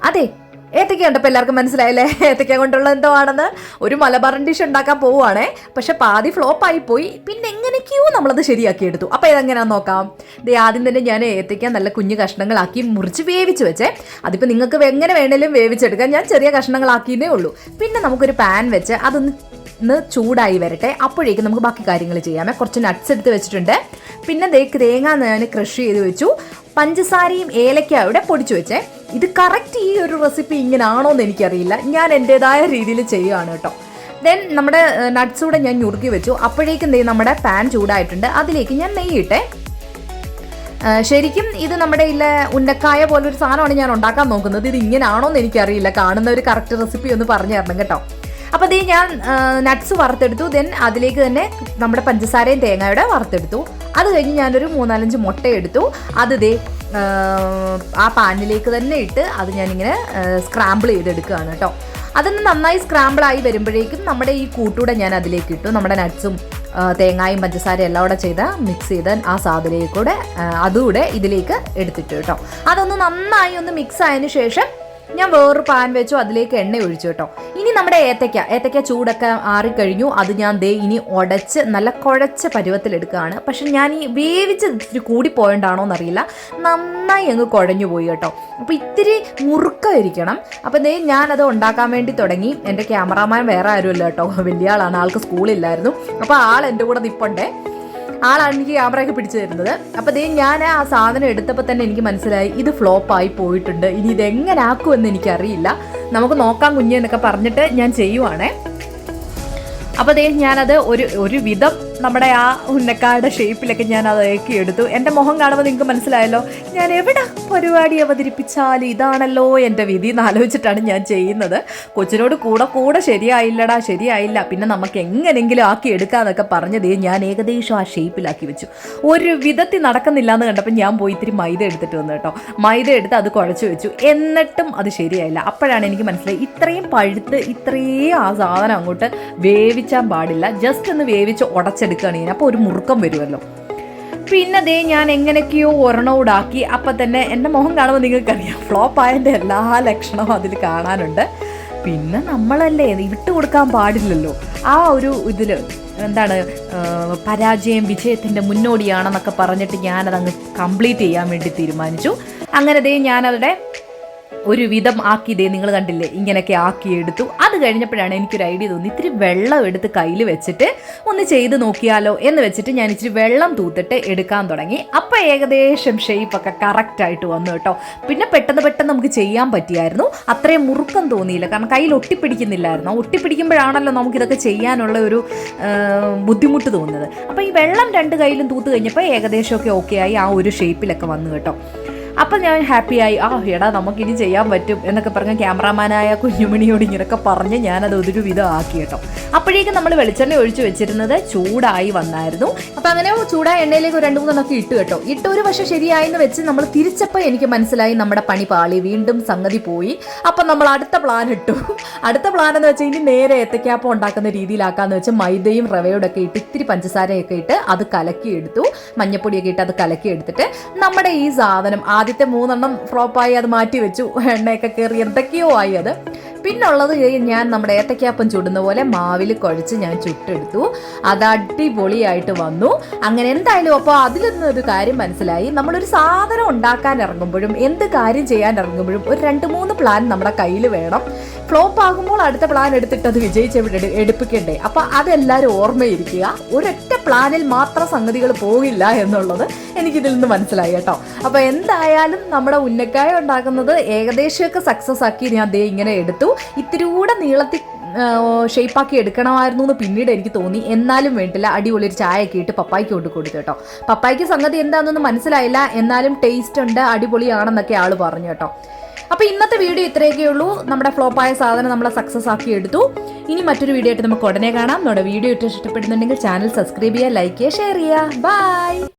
അതെ, ഏത്തക്ക കണ്ടപ്പോൾ എല്ലാവർക്കും മനസ്സിലായല്ലേ ഏത്തക്ക കൊണ്ടുള്ള എന്തോ ആണെന്ന്. ഒരു മലബാറൻ ഡിഷ് ഉണ്ടാക്കാൻ പോവുകയാണേ. പക്ഷെ പാതി ഫ്ലോപ്പായി പോയി. പിന്നെ എങ്ങനെയൊക്കെയോ നമ്മളത് ശരിയാക്കി എടുത്തു. അപ്പോൾ ഇതെങ്ങനെയാണെന്ന് നോക്കാം. ആദ്യം തന്നെ ഞാൻ ഏത്തക്ക നല്ല കുഞ്ഞു കഷ്ണങ്ങളാക്കി മുറിച്ച് വേവിച്ച് വെച്ചേ. അതിപ്പോൾ നിങ്ങൾക്ക് എങ്ങനെ വേണേലും വേവിച്ചെടുക്കാം. ഞാൻ ചെറിയ കഷ്ണങ്ങളാക്കിയതേ ഉള്ളൂ. പിന്നെ നമുക്കൊരു പാൻ വെച്ച് അതൊന്ന് ചൂടായി വരട്ടെ. അപ്പോഴേക്കും നമുക്ക് ബാക്കി കാര്യങ്ങൾ ചെയ്യാമേ. കുറച്ച് നട്ട്സ് എടുത്ത് വെച്ചിട്ടുണ്ട്. പിന്നെ തേങ്ങ ഞാൻ ക്രഷ് ചെയ്ത് വെച്ചു. പഞ്ചസാരയും ഏലക്കായുടെ പൊടിച്ചു വെച്ചേ. ഇത് കറക്റ്റ് ഈ ഒരു റെസിപ്പി ഇങ്ങനാണോ എന്ന് എനിക്കറിയില്ല. ഞാൻ എൻ്റെതായ രീതിയിൽ ചെയ്യുകയാണ് കേട്ടോ. ദെൻ നമ്മുടെ നട്ട്സ് കൂടെ ഞാൻ ഞുറുക്കി വെച്ചു. അപ്പോഴേക്കും നമ്മുടെ പാൻ ചൂടായിട്ടുണ്ട്. അതിലേക്ക് ഞാൻ നെയ്യിട്ടെ. ശരിക്കും ഇത് നമ്മുടെ ഉന്നക്കായ പോലൊരു സാധനമാണ് ഞാൻ ഉണ്ടാക്കാൻ നോക്കുന്നത്. ഇത് ഇങ്ങനാണോ എന്ന് എനിക്കറിയില്ല. കാണുന്ന ഒരു കറക്റ്റ് റെസിപ്പി ഒന്ന് പറഞ്ഞു തരണം കേട്ടോ. അപ്പോൾ ഞാൻ നട്ട്സ് വറുത്തെടുത്തു. ദെൻ അതിലേക്ക് തന്നെ നമ്മുടെ പഞ്ചസാരയും തേങ്ങയുടെ വറുത്തെടുത്തു. അത് കഴിഞ്ഞ് ഞാനൊരു 3-4 മുട്ട എടുത്തു. അത് ആ പാനിലേക്ക് തന്നെ ഇട്ട് അത് ഞാനിങ്ങനെ സ്ക്രാമ്പിൾ ചെയ്തെടുക്കുകയാണ് കേട്ടോ. അതൊന്ന് നന്നായി സ്ക്രാമ്പിളായി വരുമ്പോഴേക്കും നമ്മുടെ ഈ കൂട്ടൂടെ ഞാൻ അതിലേക്ക് ഇട്ടു. നമ്മുടെ നട്ട്സും തേങ്ങായും പഞ്ചസാരയും എല്ലാം കൂടെ മിക്സ് ചെയ്ത് ആ സാധനയിൽക്കൂടെ അതുകൂടെ ഇതിലേക്ക് എടുത്തിട്ടു കേട്ടോ. അതൊന്ന് നന്നായി ഒന്ന് മിക്സ് ആയതിനു ശേഷം ഞാൻ വേറൊരു പാൻ വെച്ചു. അതിലേക്ക് എണ്ണ ഒഴിച്ചു കേട്ടോ. ഇനി നമ്മുടെ ഏത്തക്ക ചൂടൊക്കെ ആറിക്കഴിഞ്ഞു. അത് ഞാൻ ഇനി ഉടച്ച് നല്ല കുഴച്ച പരുവത്തിലെടുക്കുകയാണ്. പക്ഷെ ഞാൻ ഈ വേവിച്ച് ഇത്തിരി കൂടിപ്പോയതാണോ എന്നറിയില്ല, നന്നായി അങ്ങ് കുഴഞ്ഞു പോയി കേട്ടോ. അപ്പോൾ ഇത്തിരി മുറുക്കം. അപ്പോൾ ഞാനത് ഉണ്ടാക്കാൻ വേണ്ടി തുടങ്ങി. എൻ്റെ ക്യാമറാമാൻ വേറെ ആരുമല്ല കേട്ടോ, വലിയ ആളാണ്. ആൾക്ക് സ്കൂളില്ലായിരുന്നു. അപ്പോൾ ആൾ എൻ്റെ കൂടെ നിൽപ്പുണ്ടേ. ആളാണ് എനിക്ക് ക്യാമറയൊക്കെ പിടിച്ചു തരുന്നത്. അപ്പോൾ ഞാൻ ആ സാധനം എടുത്തപ്പോൾ തന്നെ എനിക്ക് മനസ്സിലായി ഇത് ഫ്ലോപ്പായി പോയിട്ടുണ്ട്. ഇനി ഇതെങ്ങനെ ആക്കുമെന്ന് എനിക്കറിയില്ല. നമുക്ക് നോക്കാം കുഞ്ഞ് എന്നൊക്കെ പറഞ്ഞിട്ട് ഞാൻ ചെയ്യുവാണേ. അപ്പോൾ ഞാനത് ഒരു വിധം നമ്മുടെ ആ ഉന്നക്കായുടെ ഷേപ്പിലൊക്കെ ഞാൻ അത് എടുത്തു. എൻ്റെ മുഖം കാണുമ്പോൾ നിങ്ങൾക്ക് മനസ്സിലായല്ലോ ഞാൻ എവിടെ പരിപാടി അവതരിപ്പിച്ചാലും ഇതാണല്ലോ എൻ്റെ വിധി എന്ന് ആലോചിച്ചിട്ടാണ് ഞാൻ ചെയ്യുന്നത്. കൊച്ചിനോട് കൂടെ ശരിയായില്ല, പിന്നെ നമുക്ക് എങ്ങനെങ്കിലും ആക്കി എടുക്കാമെന്നൊക്കെ പറഞ്ഞത് ഞാൻ ഏകദേശം ആ ഷേപ്പിലാക്കി വെച്ചു. ഒരു വിധത്തിൽ നടക്കുന്നില്ല എന്ന് കണ്ടപ്പോൾ ഞാൻ പോയി ഇത്തിരി മൈദ എടുത്തിട്ട് വന്നു കേട്ടോ. മൈദ എടുത്ത് അത് കുഴച്ച് വെച്ചു. എന്നിട്ടും അത് ശരിയായില്ല. അപ്പോഴാണ് എനിക്ക് മനസ്സിലായി ഇത്രയും പഴുത്ത് ഇത്രയും ആ സാധനം അങ്ങോട്ട് വേവിച്ചാൻ പാടില്ല. ജസ്റ്റ് ഒന്ന് വേവിച്ച് ഉടച്ചെടുക്കുകയാണ് ഞാൻ. അപ്പോൾ ഒരു മുറുക്കം വരുമല്ലോ. പിന്നെ ഞാൻ എങ്ങനെയൊക്കെയോ ഒരെണ്ണോടാക്കി. അപ്പം തന്നെ എൻ്റെ മുഖം കാണുമ്പോൾ നിങ്ങൾക്കറിയാം ഫ്ലോപ്പായതിൻ്റെ എല്ലാ ലക്ഷണവും അതിൽ കാണാനുണ്ട്. പിന്നെ നമ്മളല്ലേ വിട്ടു കൊടുക്കാൻ പാടില്ലല്ലോ. ആ ഒരു ഇതിൽ എന്താണ് പരാജയം വിജയത്തിൻ്റെ മുന്നോടിയാണെന്നൊക്കെ പറഞ്ഞിട്ട് ഞാനതങ്ങ് കംപ്ലീറ്റ് ചെയ്യാൻ വേണ്ടി തീരുമാനിച്ചു. അങ്ങനെ ഞാനവിടെ ഒരു വിധം ആക്കി നിങ്ങൾ കണ്ടില്ലേ, ഇങ്ങനെയൊക്കെ ആക്കിയെടുത്തു. അത് കഴിഞ്ഞപ്പോഴാണ് എനിക്കൊരു ഐഡിയ തോന്നി. ഇത്തിരി വെള്ളം എടുത്ത് കയ്യിൽ വെച്ചിട്ട് ഒന്ന് ചെയ്ത് നോക്കിയാലോ എന്ന് വെച്ചിട്ട് ഞാൻ ഇച്ചിരി വെള്ളം തൂത്തിട്ട് എടുക്കാൻ തുടങ്ങി. അപ്പോൾ ഏകദേശം ഷേപ്പൊക്കെ കറക്റ്റായിട്ട് വന്നു കേട്ടോ. പിന്നെ പെട്ടെന്ന് നമുക്ക് ചെയ്യാൻ പറ്റിയായിരുന്നു. അത്രയും മുറുക്കം തോന്നിയില്ല, കാരണം കയ്യിൽ ഒട്ടിപ്പിടിക്കുന്നില്ലായിരുന്നു. ഒട്ടിപ്പിടിക്കുമ്പോഴാണല്ലോ നമുക്കിതൊക്കെ ചെയ്യാനുള്ള ഒരു ബുദ്ധിമുട്ട് തോന്നുന്നത്. അപ്പോൾ ഈ വെള്ളം 2 കയ്യിലും തൂത്ത് കഴിഞ്ഞപ്പോൾ ഏകദേശമൊക്കെ ഓക്കെ ആയി. ആ ഒരു ഷേപ്പിലൊക്കെ വന്നു കേട്ടോ. അപ്പം ഞാൻ ഹാപ്പിയായി. എടാ നമുക്കിനി ചെയ്യാൻ പറ്റും എന്നൊക്കെ പറഞ്ഞ് ക്യാമറാമാനായ കുഞ്ഞുമണിയോട് ഇങ്ങനെയൊക്കെ പറഞ്ഞ് ഞാനത് ഒരു വിധം ആക്കി കേട്ടോ. അപ്പോഴേക്കും നമ്മൾ വെളിച്ചെണ്ണ ഒഴിച്ച് വെച്ചിരുന്നത് ചൂടായി വന്നായിരുന്നു. അപ്പം അങ്ങനെ ചൂടായ എണ്ണയിലേക്ക് 2-3 ഇട്ട് കേട്ടോ. ഒരു പക്ഷേ ശരിയായെന്ന് വെച്ച് നമ്മൾ തിരിച്ചപ്പോൾ എനിക്ക് മനസ്സിലായി നമ്മുടെ പണി പാളി, വീണ്ടും സംഗതി പോയി. അപ്പം നമ്മൾ അടുത്ത പ്ലാൻ ഇട്ടു. അടുത്ത പ്ലാൻ എന്ന് വെച്ചാൽ ഇനി നേരെ ഏത്തക്കാപ്പം ഉണ്ടാക്കുന്ന രീതിയിലാക്കാന്ന് വെച്ച് മൈദയും റവയോടൊക്കെ ഇട്ട് ഇത്തിരി പഞ്ചസാരയൊക്കെ ഇട്ട് അത് കലക്കിയെടുത്തു. മഞ്ഞപ്പൊടിയൊക്കെ ഇട്ട് അത് കലക്കിയെടുത്തിട്ട് നമ്മുടെ ഈ സാധനം ആദ്യത്തെ 3 ഫ്ലോപ്പായി അത് മാറ്റി വെച്ചു. എണ്ണയൊക്കെ കയറി എന്തൊക്കെയോ ആയി അത്. പിന്നുള്ളത് ഞാൻ നമ്മുടെ ഏത്തക്കാപ്പം ചുടുന്ന പോലെ മാവിൽ കുഴച്ച് ഞാൻ ചുട്ടെടുത്തു. അത് അടിപൊളിയായിട്ട് വന്നു. അങ്ങനെ എന്തായാലും അപ്പോൾ അതിൽ നിന്നൊരു കാര്യം മനസ്സിലായി. നമ്മളൊരു സാധനം ഉണ്ടാക്കാൻ ഇറങ്ങുമ്പോഴും എന്ത് കാര്യം ചെയ്യാൻ ഇറങ്ങുമ്പോഴും ഒരു 2-3 പ്ലാൻ നമ്മുടെ കയ്യിൽ വേണം. ഫ്ലോപ്പ് ആകുമ്പോൾ അടുത്ത പ്ലാൻ എടുത്തിട്ട് അത് വിജയിച്ച് എടുപ്പിക്കണ്ടേ. അപ്പോൾ അതെല്ലാവരും ഓർമ്മയിരിക്കുക. ഒരൊറ്റ പ്ലാനിൽ മാത്രം സംഗതികൾ പോകില്ല എന്നുള്ളത് എനിക്കിതിൽ നിന്ന് മനസ്സിലായി കേട്ടോ. അപ്പോൾ എന്തായാലും നമ്മുടെ ഉന്നക്കായ ഉണ്ടാക്കുന്നത് ഏകദേശമൊക്കെ സക്സസ് ആക്കി ഞാൻ ഇങ്ങനെ എടുത്തു. ഇത്തിരി കൂടെ നീളത്തിൽ ഷേപ്പാക്കി എടുക്കണമായിരുന്നു എന്ന് പിന്നീട് എനിക്ക് തോന്നി. എന്നാലും വേണ്ടില്ല, അടിപൊളി ഒരു ചായയൊക്കെ ഇട്ട് പപ്പായ്ക്ക് കൊണ്ട് കൊടുത്തു കേട്ടോ. പപ്പായ്ക്ക് സംഗതി എന്താണെന്നൊന്നും മനസ്സിലായില്ല, എന്നാലും ടേസ്റ്റ് ഉണ്ട്, അടിപൊളിയാണെന്നൊക്കെ ആൾ പറഞ്ഞു കേട്ടോ. അപ്പോൾ ഇന്നത്തെ വീഡിയോ ഇത്രയൊക്കെ ഉള്ളൂ. നമ്മുടെ ഫ്ലോപ്പായ സാധനം നമ്മൾ സക്സസ് ആക്കി എടുത്തു. ഇനി മറ്റൊരു വീഡിയോ ആയിട്ട് നമുക്ക് ഉടനെ കാണാം. നമ്മുടെ വീഡിയോ ഇഷ്ടപ്പെടുന്നുണ്ടെങ്കിൽ ചാനൽ സബ്സ്ക്രൈബ് ചെയ്യുക, ലൈക്ക് ചെയ്യുക, ഷെയർ ചെയ്യുക. ബൈ.